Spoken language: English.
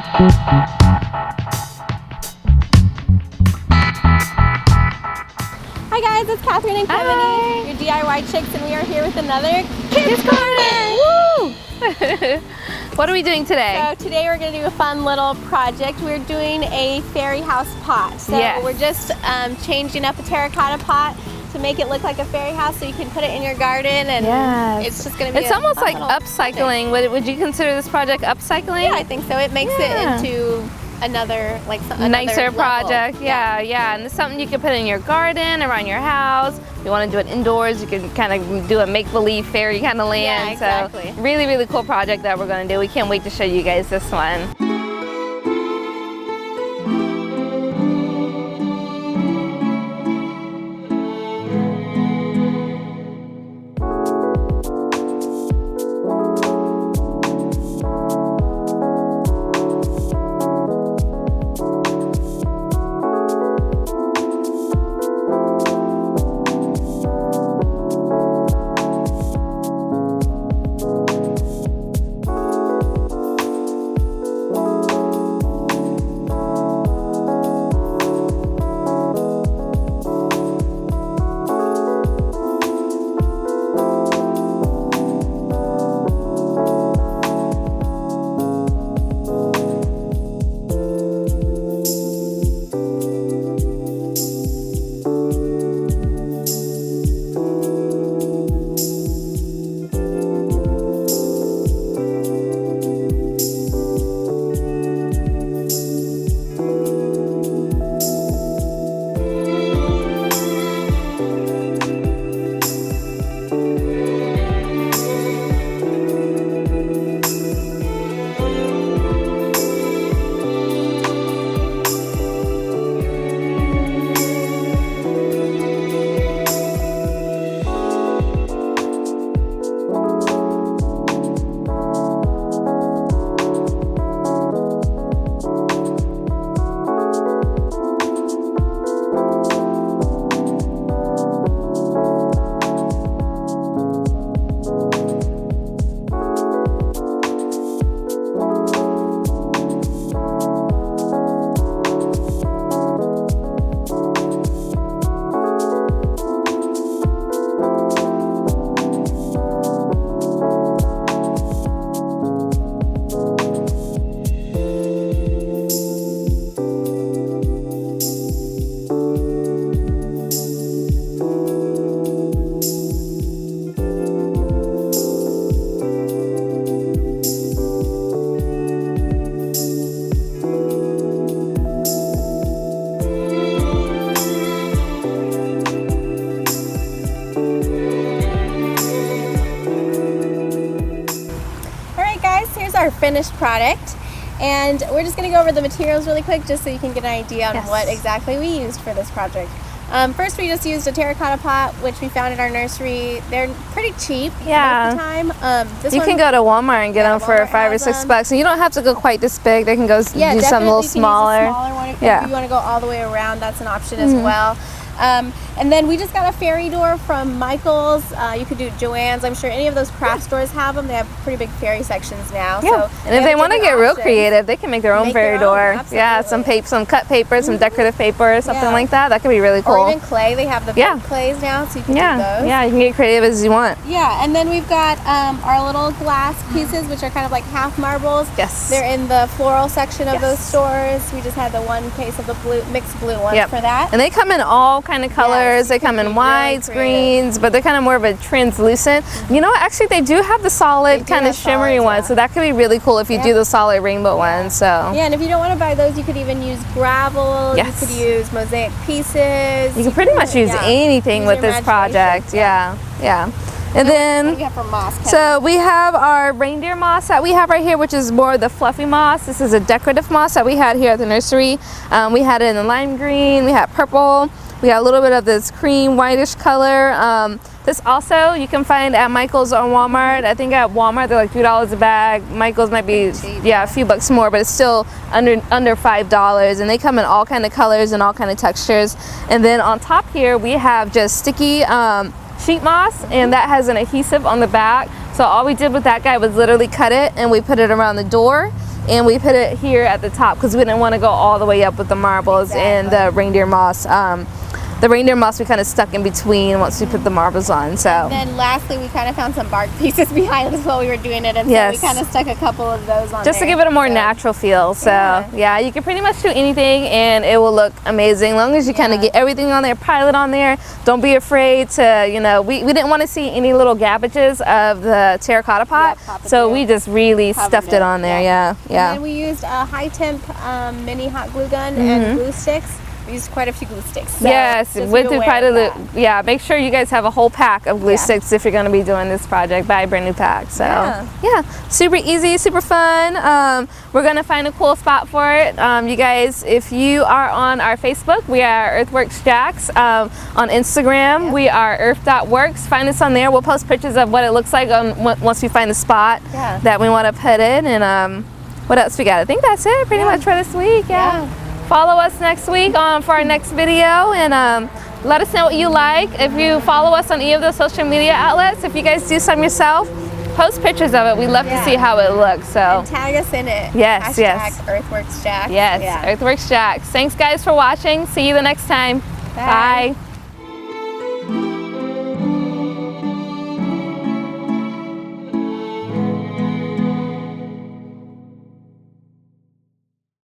Hi guys, it's Catherine and Kevanie, your DIY chicks, and we are here with another Kids Corner! Woo! What are we doing today? So today we're going to do a fun little project. We're doing a fairy house pot. So we're just changing up a terracotta pot to make it look like a fairy house, so you can put it in your garden, and it's just going to be almost like upcycling. Would you consider this project upcycling? Yeah, I think so. It makes it into another nicer project. Yeah, and it's something you can put in your garden, around your house. If you want to do it indoors, you can kind of do a make-believe fairy kind of land. Yeah, exactly. So really cool project that we're going to do. We can't wait to show you guys this one. Our finished product, and we're just going to go over the materials really quick just so you can get an idea on what exactly we used for this project. First, we just used a terracotta pot, which we found in our nursery. They're pretty cheap most of the time. You can go to Walmart and get them for $5 or $6, and you don't have to go quite this big. They can go do something a little smaller. One. If you want to go all the way around, that's an option as well. And then we just got a fairy door from Michael's. You could do Joann's. I'm sure any of those craft stores have them. They have pretty big fairy sections now. Yeah. So and if they want to get real creative, they can make their own fairy door. Yeah, some cut paper, some decorative paper, something like that. That could be really cool. Or even clay. They have the big clays now, so you can do those. Yeah, you can get creative as you want. Yeah, and then we've got our little glass pieces, which are kind of like half marbles. Yes. They're in the floral section of those stores. We just had the one case of the mixed blue ones for that. And they come in all kind of colors. They come in whites, greens, but they're kind of more of a translucent. You know what? Actually, they do have the solid kind of shimmery ones, so that could be really cool if you do the solid rainbow ones. So and if you don't want to buy those, you could even use gravel. You could use mosaic pieces. You can pretty much use anything with this project. Yeah. And then, what do we have for moss? So we have our reindeer moss that we have right here, which is more the fluffy moss. This is a decorative moss that we had here at the nursery. We had it in the lime green, we had purple, we got a little bit of this cream whitish color. This also you can find at Michael's or Walmart. I think at Walmart they're like $3 a bag. Michael's might be a few bucks more, but it's still under $5. And they come in all kind of colors and all kind of textures. And then on top here we have just sticky sheet moss, and that has an adhesive on the back. So all we did with that guy was literally cut it and we put it around the door. and we put it here at the top because we didn't want to go all the way up with the marbles and the reindeer moss. The reindeer moss we kind of stuck in between once we put the marbles on. So. And then lastly, we kind of found some bark pieces behind us while we were doing it, and so we kind of stuck a couple of those on just there, to give it a more natural feel. So yeah, you can pretty much do anything and it will look amazing, as long as you kind of get everything on there, pile it on there. Don't be afraid to, you know, we didn't want to see any little gabbages of the terracotta pot, so we just really stuffed it on there. Yeah. And then we used a high temp mini hot glue gun and glue sticks. We used quite a few glue sticks. So yes, went through quite a yeah. Make sure you guys have a whole pack of glue sticks if you're going to be doing this project. Buy a brand new pack. So yeah, super easy, super fun. We're going to find a cool spot for it. You guys, if you are on our Facebook, we are Earthworks Jacks. On Instagram, we are earth.works. Find us on there. We'll post pictures of what it looks like once we find the spot that we want to put in. And what else we got? I think that's it pretty much for this week. Follow us next week for our next video, and let us know what you like. If you follow us on any of the social media outlets, if you guys do some yourself, post pictures of it. We love to see how it looks. So and tag us in it. Yes, Earthworks Jacks. Yes, Earthworks Jacks. Thanks guys for watching. See you the next time. Bye.